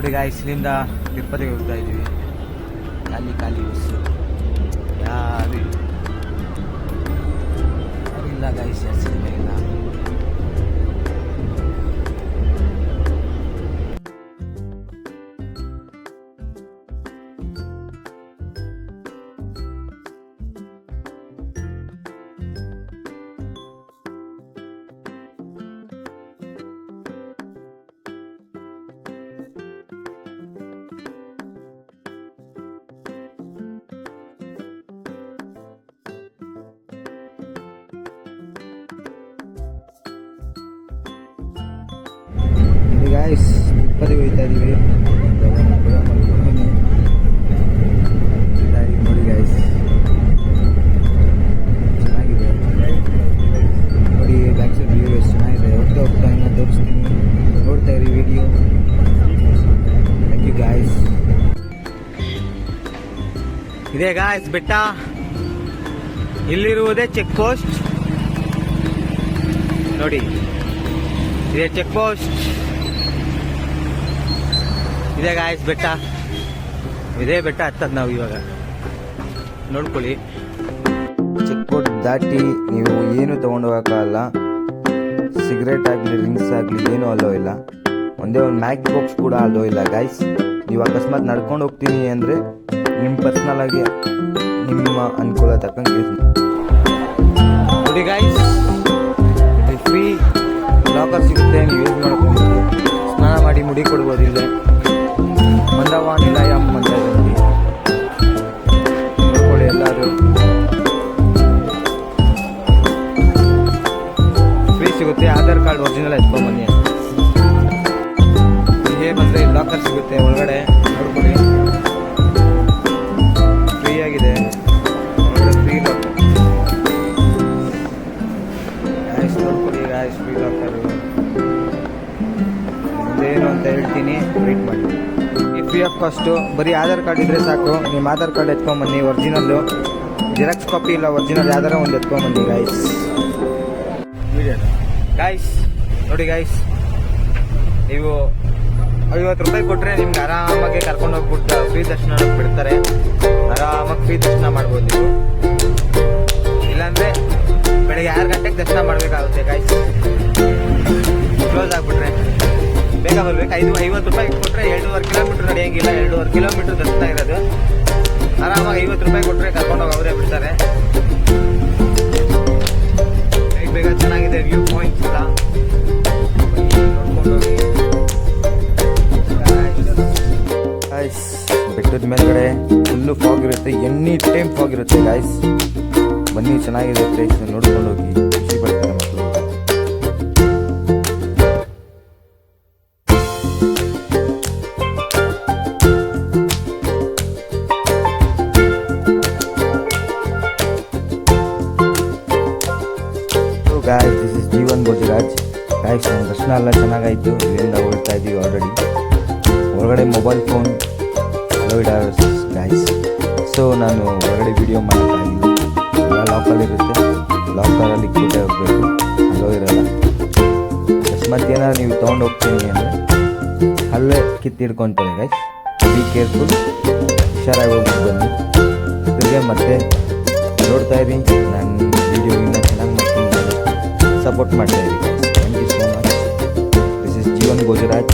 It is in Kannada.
ನೋಡಿ ಗಾಯ್ಸ್, ಇಲ್ಲಿಂದ ತಿರುಪತಿಗೆ ಹೋಗ್ತಾ ಇದ್ದೀವಿ. ಖಾಲಿ ಖಾಲಿ ಬಸ್ಸು, ಯಾರು ಇಲ್ಲ ಗಾಯ್ಸ್, ಜಾಸ್ತಿ ಜನ ಇಲ್ಲ. ಗಾಯ್ಸ್, ತಿರುಪತಿಗೆ ಹೋಗ್ತಾ ಇದ್ದೀವಿ. ನೋಡಿ ಗಾಯ್ಸ್, ಚೆನ್ನಾಗಿದೆ ನೋಡಿ. ಬ್ಯಾಕ್ ಸೈಡ್ ವ್ಯೂ ಎಷ್ಟು ಚೆನ್ನಾಗಿದೆ. ಹೋಗ್ತಾ ಹೋಗ್ತಾ ಇನ್ನೂ ತೋರಿಸ್ತೀನಿ, ನೋಡ್ತಾ ಇರಿ ವಿಡಿಯೋ. Thank you guys. ಇದೇ ಗಾಯ್ಸ್ ಬೆಟ್ಟ, ಇಲ್ಲಿರುವುದೇ ಚೆಕ್ ಪೋಸ್ಟ್ ನೋಡಿ. ಇದೇ ಚೆಕ್ ಪೋಸ್ಟ್, ಇದೇ ಗಾಯ್ಸ್ ಬೆಟ್ಟ. ಇದೇ ಬೆಟ್ಟ ಹತ್ತದ್ ನಾವು ಇವಾಗ ನೋಡ್ಕೊಳ್ಳಿ. ಚೆಕ್ ಪೋಸ್ಟ್ ದಾಟಿ ನೀವು ಏನು ತಗೊಂಡು ಹೋಗಕ್ಕಾಗಲ್ಲ. ಸಿಗರೇಟ್ ಆಗಲಿ, ರಿಂಗ್ಸ್ ಆಗಲಿ ಏನೂ ಅಲ್ಲೋ ಇಲ್ಲ. ಒಂದೇ ಒಂದು ಮ್ಯಾಗಿ ಬಾಕ್ಸ್ ಕೂಡ ಅಲ್ಲೋ ಇಲ್ಲ ಗಾಯ್ಸ್. ನೀವು ಅಕಸ್ಮಾತ್ ನಡ್ಕೊಂಡು ಹೋಗ್ತೀನಿ ಅಂದರೆ ನಿಮ್ಮ ಪರ್ಸ್ನಲ್ ಆಗಿ ನಿಮ್ಮ ಅನುಕೂಲ ತಕ್ಕಂಗೆ ಯೂಸ್ ನೋಡಿ ಗಾಯ್ಸ್. ಫ್ರೀ ಲಾಕರ್ ಸಿಗುತ್ತೆ, ನೀವು ಯೂಸ್ ಮಾಡ್ಕೊಂಡು ಸ್ನಾನ ಮಾಡಿ ಮುಡಿ ಕೊಡ್ಬೋದಿಲ್ಲ. ಮಂದವ ನಿಲಯಂ ಅಂತ ಇದೆ, ನೋಡ್ಕೊಳ್ಳಿ ಎಲ್ಲರೂ. ಫ್ರೀ ಸಿಗುತ್ತೆ. ಆಧಾರ್ ಕಾರ್ಡ್ ಒರಿಜಿನಲ್ ಎತ್ಕೊಂಡ್ಬನ್ನಿ. ಹೀಗೆ ಬಂದರೆ ಲಾಕರ್ ಸಿಗುತ್ತೆ ಒಳಗಡೆ, ನೋಡ್ಕೊಳ್ಳಿ. ಫ್ರೀ ಆಗಿದೆ ಒಳಗಡೆ, ಫ್ರೀ ಲಾಕರ್ ಗಾಯ್ಸ್. ನೋಡ್ಕೊಳ್ಳಿ ಗಾಯ್ಸ್, ಫ್ರೀ ಲಾಕರು ಏನು ಅಂತ ಹೇಳ್ತೀನಿ, ವೆಯ್ಟ್ ಮಾಡಿ. ಈ ಫ್ರೀ ಆಫ್ ಕಾಸ್ಟು. ಬರೀ ಆಧಾರ್ ಕಾರ್ಡ್ ಇದ್ರೆ ಸಾಕು. ನಿಮ್ಮ ಆಧಾರ್ ಕಾರ್ಡ್ ಎತ್ಕೊಂಬನ್ನಿ, ಒರಿಜಿನಲ್ಲು, ಜೆರಾಕ್ಸ್ ಕಾಪಿ ಇಲ್ಲ ಒರಿಜಿನಲ್ ಯಾವ್ದಾರ ಒಂದು ಎತ್ಕೊಂಬನ್ನಿ ಗಾಯ್ಸ್. ಗಾಯ್ಸ್ ನೋಡಿ ಗಾಯ್ಸ್, ನೀವು 50 ರೂಪಾಯಿ ಕೊಟ್ಟರೆ ನಿಮ್ಗೆ ಆರಾಮಾಗಿ ಕರ್ಕೊಂಡು ಹೋಗ್ಬಿಟ್ಟು ಫ್ರೀ ದರ್ಶನ ಬಿಡ್ತಾರೆ. ಆರಾಮಾಗಿ ಫ್ರೀ ದರ್ಶನ ಮಾಡ್ಬೋದು ನೀವು. ಇಲ್ಲಾಂದರೆ ಬೆಳಗ್ಗೆ 6 ಗಂಟೆಗೆ ದರ್ಶನ ಮಾಡಬೇಕಾಗುತ್ತೆ ಗಾಯ್ಸ್. ಕ್ಲೋಸ್ ಆಗಿಬಿಟ್ರೆ ಬೇಗ ಬರ್ಬೇಕು. 50 ರೂಪಾಯಿ ಕೊಟ್ಟರೆ 2.5 ಕಿಲೋಮೀಟ್ರ್ ನಡೆಯಂಗಿಲ್ಲ. 2.5 ಕಿಲೋಮೀಟ್ರ್ ದರ್ಶನ ಇರೋದು. ಆರಾಮಾಗಿ 50 ರೂಪಾಯಿ ಕೊಟ್ಟರೆ ಕರ್ಕೊಂಡೋಗಿ ಅವರೇ ಬಿಡ್ತಾರೆ. ಬೇಗ ಚೆನ್ನಾಗಿದೆ ವ್ಯೂ ಪಾಯಿಂಟ್ಸ್ ಎಲ್ಲ, ನೋಡ್ಕೊಂಡೋಗಿ. ಬೆಟ್ಟದ ಮೇಲ್ಗಡೆ ಫುಲ್ಲು ಫಾಗ್ ಇರುತ್ತೆ, ಎನಿ ಟೈಮ್ ಫಾಗ್ ಇರುತ್ತೆ ಗಾಯ್ಸ್. ಬನ್ನಿ, ಚೆನ್ನಾಗಿದೆ ಪ್ಲೇಸ್, ನೋಡ್ಕೊಂಡೋಗಿ. ಖುಷಿ ಪಡ್ತಾರೆ ಮಕ್ಕಳು. Guys, this is Jeevan Bhojaraj guys. ನಮ್ಮ ದರ್ಶನ ಎಲ್ಲ ಚೆನ್ನಾಗಾಯಿತು. ಇಲ್ಲಿಂದ ಹೊರಡ್ತಾ ಇದ್ದೀವಿ ಆಲ್ರೆಡಿ. ಹೊರಗಡೆ ಮೊಬೈಲ್ ಫೋನ್ ಅಲೋ ಇಡೋಸ್ ಗಾಯ್ಸ್. ಸೊ ನಾನು ಹೊರಗಡೆ ವಿಡಿಯೋ ಮಾಡ್ತಾ ಇದ್ದೀನಿ. ಎಲ್ಲ ಲಾಕಲ್ಲಿರುತ್ತೆ, ಲಾಕರಲ್ಲಿ ಕೂಟೆ ಹೋಗಬೇಕು, ಅಲೋ ಇರೋಲ್ಲ. ಅಕಸ್ಮಾತ್ ಏನಾದ್ರು ನೀವು ತೊಗೊಂಡು ಹೋಗ್ತೀನಿ ಅಂದರೆ ಅಲ್ಲೇ ಕಿತ್ತಿಡ್ಕೊತಾರೆ ಗೈಸ್. ಬಿ ಕೇರ್ಫುಲ್, ಹುಷಾರಾಗಿ ಹೋಗ್ಬಿಟ್ಟು ಬನ್ನಿ. ತಿರ್ಗೆ ಮತ್ತೆ ನೋಡ್ತಾ ಇರಿ ನನ್ನ ವಿಡಿಯೋ. ಇನ್ನೂ ಚೆನ್ನಾಗಿ ಮಾಡ್ತೀನಿ, ಸಪೋರ್ಟ್ ಮಾಡ್ತಾ ಇರಿ guys. Thank you so much. This is Jeevan Bhojaraj.